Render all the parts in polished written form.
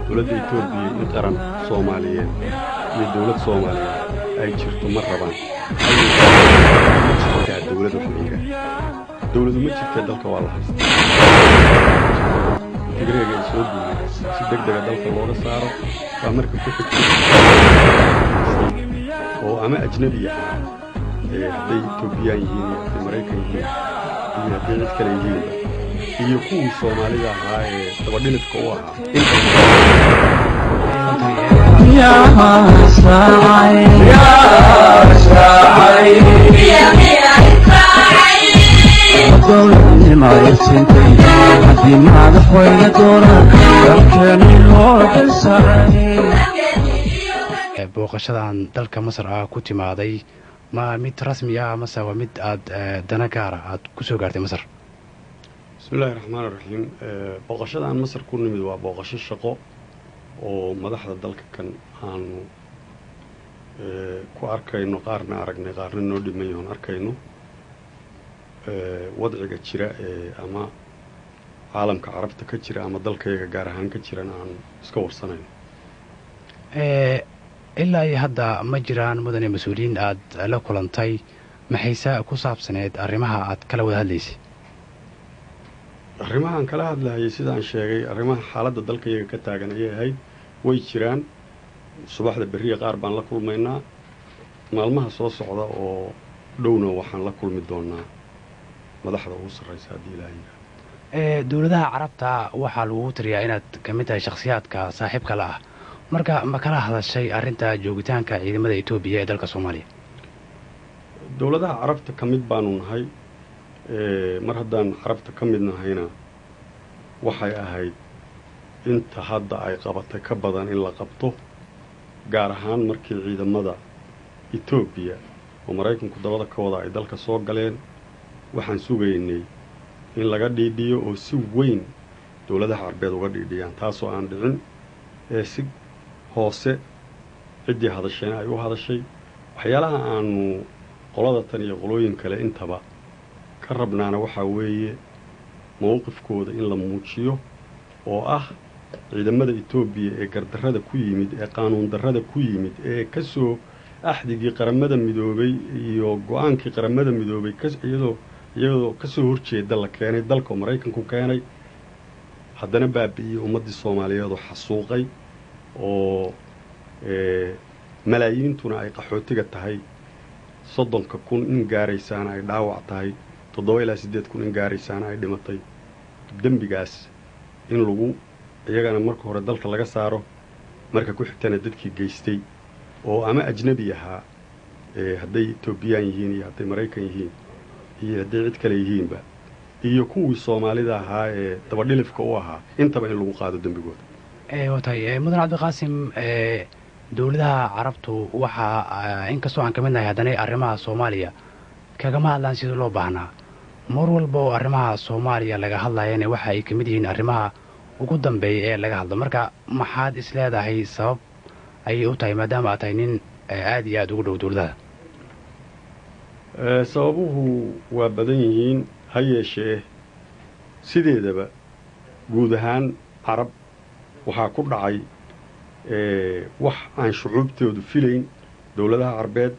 dowladda Itoobiya in qaran Soomaaliyeed iyo dowlad Soomaaliyeed ay jirto ma rabaan dowladda xiliga dowladdu ma jirto dalka waa la haystaa tigreega ay soo duulay si degdeg dalka looga saaro waa marka ku xigtay oo ama ajnabi ah hadday Itoobiyaan yihiin iyo Mareykan yihiin iyo hadday cid kale yihiin iyo kuwii Soomaalida ahaa ee dabadhilifka u ahaa يا ساعي يا ساعي يا ساعي دولة ما يسنتي هدي ما دحوي دورة كاني لو ساعي booqashadan dalka Masar ku timaaday ma mid rasmi ah ama waa mid aad dana gaar ah aad ku soo gaartay Masar bismillaahir rahmaanir rahiim booqashadan Masar ku nimid waa booqasho shaqo oo madaxda dalka kan aanu ku arkayno qaarna aragnay qaarna noo dhimayoon arkayno wadciga jira ama caalamka carabta ka jira ama dalkayga gaar ahaan ka jirana aan iska warsanayno ilaa iyo hadda ma jiraan mudane mas'uuliyiin aad la kulantay maxayse ku saabsaneed arrimaha aad kala wada hadlaysay arrimahan kala hadlayay sida aan sheegay arrimaha xaaladda dalkayga ka taagan ayay ahayd way jiraan subaxda bariya qaar baan la kulmaynaa maalmaha soo socda oo dhowna waxaan la kulmi doonaa madaxda ugu sarreysa haddii ilaahay dowladaha carabta waxaa lagu tiriyaa inaad ka mid tahay shakhsiyaadka saaxiibka la ah marka ma kala hadashay arrinta joogitaanka ciidamada Itoobiya ee dalka Soomaaliya dowladaha carabta ka mid baanu nahay mar haddaan carabta ka mid nahayna waxay ahayd inta hadda ay qabatay ka badan in la qabto gaar ahaan markii ciidamada Itoobiya oo Mareykanku dabada ka wada ay dalka soo galeen waxaan sugaynay in laga dhiidhiyo oo si weyn dowladaha carbeed uga dhiidhiyaan taasoo aan dhicin si hoose ciddii hadashayna ay u hadashay waxyaalaha aanu qolada tan iyo qolooyin kale intaba ka rabnaana waxaa weeye mowqifkooda in la muujiyo oo ah ciidamada Itoobiya ee gardarrada ku yimid ee qaanuun darrada ku yimid ee ka soo axdigii qaramada midoobay iyo go'aankii qaramada midoobay iyadoo ka soo horjeeda la keenay dalka Mareykanku keenay haddana baabi'iyay ummadii Soomaaliyeed oo xasuuqay oo malaayiintuna ay qaxootiga tahay 30,000 in gaaraysaana ay dhaawac tahay 7 ilaa 8,000 in gaaraysaana ay dhimatay dambigaas in lagu iyagana marka hore dalka laga saaro marka ku xigtana dadkii geystay oo ama ajnabi ahaa hadday Itoobiyaan yihiin iyo hadday Mareykan yihiin iyo hadday cid kale yihiinba iyo kuwii Soomaalida ahaa ee dabadhilifka u ahaa intaba in lagu qaado dambigooda watay mudan Cabdiqaasim dowladaha carabtu waxa inkastoo aan ka mid nahay haddana arrimaha Soomaaliya kagama hadlaan sida loo baahnaa mar walba oo arrimaha Soomaaliya laga hadlayana waxa ay ka mid yihiin arrimaha ugu dambeeya ee laga hadlo marka maxaad isleedahay sabab ay u tahay maadaama aad tahay nin aad iyo aad ugu dhow dowladaha sababuhu waa badan yihiin ha yeeshee sideedaba guud ahaan carab waxaa ku dhacay wax aan shucuubtoodu filayn dowladaha carbeed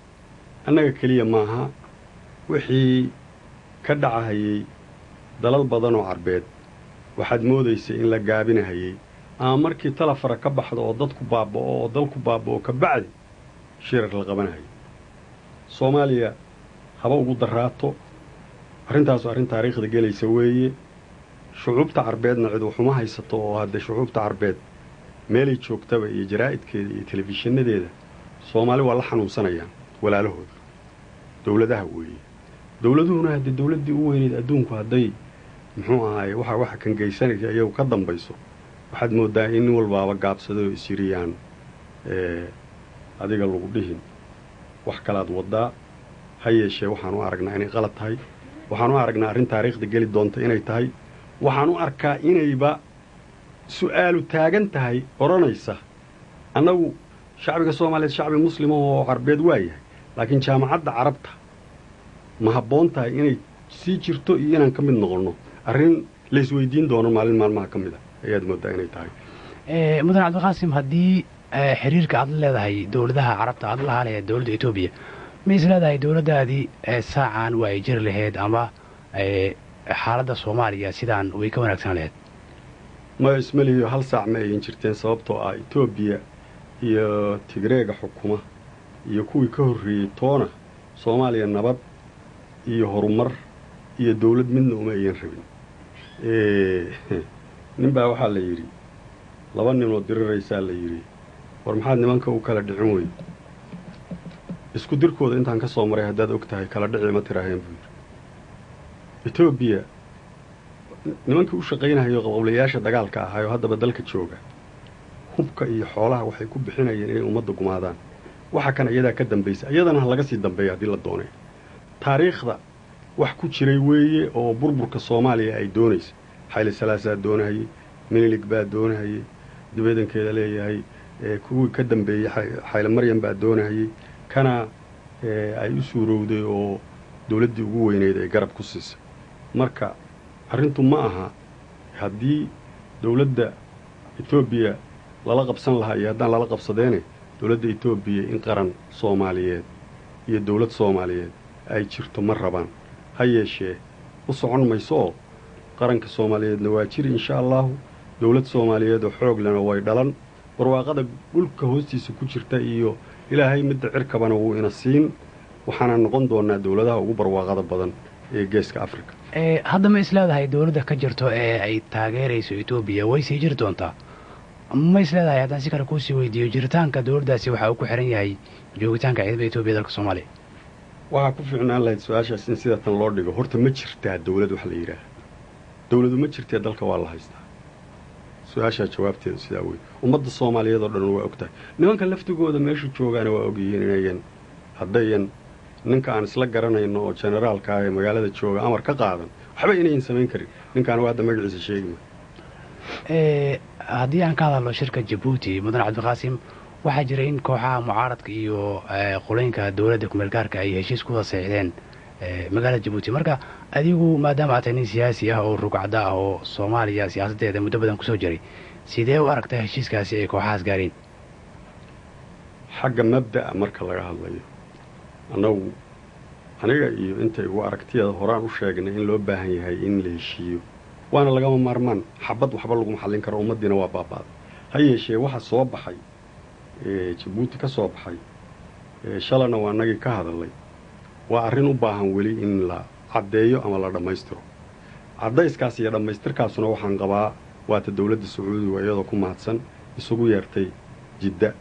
annaga keliya maaha wixii ka dhacahayay dalal badan oo carbeed waxaad moodaysay in la gaabinahayay ama markii talafara ka baxdo oo dadku baaba'o oo dalku baaba'o ka bacdi shirar la qabanahayay Soomaaliya haba ugu daraato arrintaasu arrin taariikhda gelaysa weeye shucuubta carbeedna cid waxuma haysato oo hadda shucuubta carbeed meelay joogtaba iyo jaraa'idkeeda iyo telefishinnadeeda Soomaali waa la xanuunsanayaan walaalahooda dowladaha weeye dowladuhuna hadda dowladdii u weyneed adduunku hadday muxuu ahaay waxa kan geysanaya iyagu ka dambayso waxaad moodaa in nin walbaaba gaabsado oo isiriyaan adiga lagu dhihin wax kalaad wadaa ha yeeshee waxaan u aragnaa inay qalad tahay waxaan u aragnaa arrin taariikhda geli doonta inay tahay waxaan u arkaa inayba su'aalu taagan tahay oranaysa annagu shacbiga Soomaaliyeed shacbi muslim oo carbeed waayahay laakiin jaamacadda carabta ma habboon tahay inay sii jirto iyo inaan ka mid noqono arrin la isweydiin doono maalin maalmaha ka mid a ayaad moodaa inay tahay. mudane cabdiqaasim, haddii xiriirka aad la leedahay dowladaha carabta aad lahaa lahayd dowladda etoobiya, ma is leedahay dowladdaadii saacan waa ay jiri lahayd ama xaaladda soomaaliya sidaan way ka wanaagsan lahayd? ma ismalihiyo hal saac ma ayan jirteen, sababtoo ah etoobiya iyo tigreega xukuma iyo kuwii ka horreeyey toona soomaaliya nabad iyo horumar iyo dawlad midna uma ayan rabin. nin baa waxaa la yidhi, laba ninoo diriraysaa la yidhi, war maxaad nimanka u kala dhicin weyn? isku dirkooda intaan ka soo maray haddaad og tahay kala dhici ma tiraaheen buu yidhi. etoobiya nimankii u shaqaynahayo qabqablayaasha dagaalka ahaayoo haddaba dalka jooga, hubka iyo xoolaha waxay ku bixinayeen inay ummadda gumaadaan. waxa kan iyadaa ka dambaysa, iyadana ha laga sii dambeeya haddii la doonay. taariikhda wax ku jiray weeye oo burburka soomaaliya ay doonaysa. xayli salaasaa doonahayey, minilig baa doonahayey, dibadankeeda leeyahay kuwii ka dambeeyey xayli maryam baa doonahayey, kana ay u suurowday oo dawladdii ugu weynayd ay garab ku siisay. marka arrintu ma aha haddii dawladda etoobiya lala qabsan lahaa iyo haddaan lala qabsadeene, dawladda etoobiya in qaran soomaaliyeed iyo dawlad soomaaliyeed ay jirto ma rabaan. ha yeeshee u socon mayso oo qaranka soomaaliyeedna waa jiri insha allahu, dawlad soomaaliyeed oo xoog lena way dhalan. barwaaqada dhulka hoostiisa ku jirta iyo ilaahay midda cirkabana wuu ina siin. waxaana noqon doonaa dawladaha ugu barwaaqada badan ee geeska afrika. hadda ma is leedahay dawladda ka jirto ee ay taageerayso etoobiya way sii jiri doontaa? ma is leedahay haddaan si kale kuusii weydiiyo, jiritaanka dawladdaasi waxa uu ku xihan yahay joogitaanka ciidamada etoobiya dalka soomaaliya? waxaa ku fiicnaan lahayd su-aashaas in sida tan loo dhigo. horta ma jirtaa dawlad wax la yidhaaha? dawladu ma jirtee dalka waa la haystaa. su-aashaa jawaabteedu sidaa wey. ummadda soomaaliyeed oo dhan waa og tahay. nimanka laftigooda meesha joogaana waa ogyihiin inayan haddayan ninka aan isla garanayno oo generaalka ah ee magaalada jooga amar ka qaadan waxba inayan samayn karin. ninkaan waa hadda magaciisa sheegi ma. haddii aan ka hadalno shirka jabuuti, mudane cabdiqaasim, waxaa jira in kooxaha mucaaradka iyo qoloynka dawladda kumeelgaarka ay heshiis ku wada seexdeen magaalada jabuuti. marka adigu maadaama aad tahay nin siyaasi ah oo rugcada ah oo soomaaliya siyaasaddeeda muddo badan kusoo jiray, sidee u aragtaa heshiiskaasi ay kooxahaas gaareen? xagga mabda'a marka laga hadlayo, aniga iyo intay ugu aragtiyada horaan u sheegnay in loo baahan yahay in la heshiiyo, waana lagama maarmaan. xabad waxba laguma xallin karo, ummaddiina waa baaba'day. ha yeeshee waxa soo baxay jabuuti ka soo baxay shalana waa nagii ka hadalay, waa arrin u baahan weli in la caddeeyo ama la dhammaystiro. caddayskaas iyo dhammaystirkaasuna waxaan qabaa waata dawladda sacuudiga iyadoo ku mahadsan isugu yeertay jidda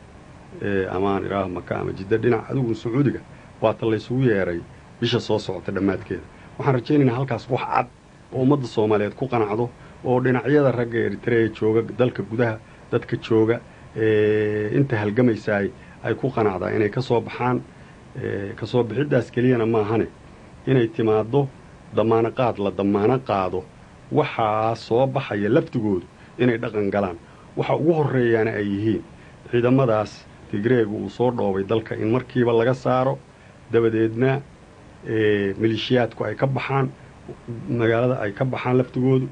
amaan idhaah maka ama jidda dhinac adigu sacuudiga waata laysugu yeeray bisha soo socota dhammaadkeeda. waxaan rajaynaynaa halkaas wax cad oo ummadda soomaaliyeed ku qanacdo oo dhinacyada ragga eritrea jooga, dalka gudaha dadka jooga inta halgamaysaay ay ku qanacdaa inay ka soo baxaan. ka soo bixiddaas keliyana maahane inay timaaddo damaano qaad la damaano qaado waxaa soo baxaya laftigoodu inay dhaqan galaan. waxa ugu horreeyaana ay yihiin ciidamadaas tigreegu uu soo dhoobay dalka in markiiba laga saaro, dabadeedna maleeshiyaadku ay ka baxaan magaalada, ay ka baxaan laftigoodu.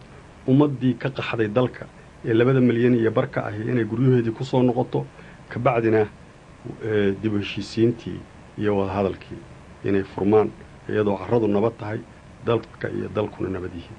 ummaddii ka qaxday dalka ee 2 milyan iyo barka ahi inay guryaheedii ku soo noqoto, kabacdina dib u heshiisiintii iyo wadahadalkii inay furmaan iyadoo carradu nabad tahay, dalka iyo dalkuna nabad yihiin.